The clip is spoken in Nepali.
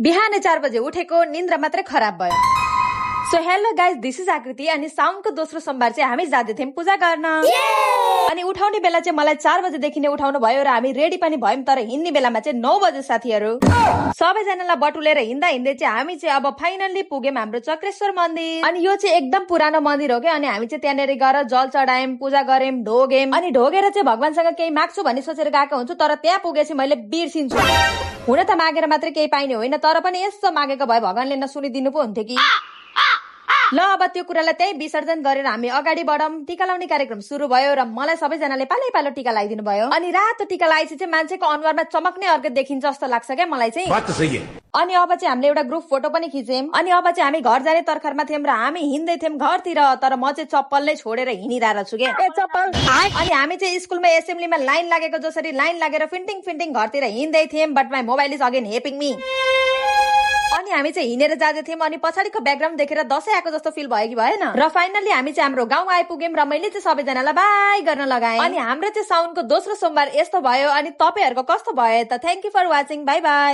बिहान 4 बजे उठेको निन्द्रा मात्रै खराब भयो। So hello guys, this is आकृति अनि साउनको दोस्रो सोमबार चाहिँ हामी जाँदै थियौं पूजा गर्न। अनि उठाउने बेला चाहिँ मलाई 4 बजेदेखि नै उठाउनु भयो र हामी रेडी पनि भयौं, तर हिँड्ने बेलामा चाहिँ 9 बजे साथीहरू। सबैजनालाई बटुलेर हिँड्दा हिँड्दै चाहिँ हामी चाहिँ अब फाइनल्ली पुग्यौं हाम्रो चक्रेश्वर मन्दिर। अनि यो चाहिँ एकदम पुरानो मन्दिर हो क्या। अनि हामी चाहिँ त्यहाँनिर गएर जल चढायौं, पूजा गर्यौं, ढोग्यौं। अनि ढोगेर चाहिँ भगवानसँग केही माग्छु भन्ने सोचेर गएको हुन्छु, तर त्यहाँ पुगेपछि मैले बिर्सिन्छु। हुन त मागेर मात्रै केही पाइने होइन, तर पनि यस्तो मागेको भए भगवानले नसुनिदिनु पो हुन्थ्यो कि। ल अब त्यो कुरालाई त्यही विसर्जन गरेर हामी अगाडि बढौं। टीका लाउने कार्यक्रम सुरु भयो र मलाई सबैजनाले पालै पालो टीका लगाइदिनु भयो। अनि रातो टीका लगाएपछि चाहिँ मान्छेको अनुहारमा चमक्ने अर्को देखिन्छ जस्तो लाग्छ क्या मलाई चाहिँ। अनि अब चाहिँ हामीले एउटा ग्रुप फोटो पनि खिच्यौं। अनि अब चाहिँ हामी घर जाने तर्खरमा थियौं र हामी हिँड्दै थियौं घरतिर, तर म चाहिँ चप्पलले छोडेर हिँडिरहेको छु क्या। अनि हामी चाहिँ स्कुलमा एसेम्ब्लीमा लाइन लागेको जसरी लाइन लागेर फिन्टिङ फिन्टिङ घरतिर हिँड्दै थियौं, but my mobile is again helping me. अनि हामी चाहिँ हिँडेर जाँदै थियौं अनि पछाडिको ब्याकग्राउन्ड देखेर दशैं आएको जस्तो फिल भयो कि भएन र फाइनली हामी चाहिँ हाम्रो गाउँ आइपुग्यौं र मैले चाहिँ सबैजनालाई बाई गर्न लगाएँ। अनि हाम्रो चाहिँ साउनको दोस्रो सोमबार यस्तो भयो। अनि तपाईहरुको कस्तो भयो त? Thank you for watching, bye by.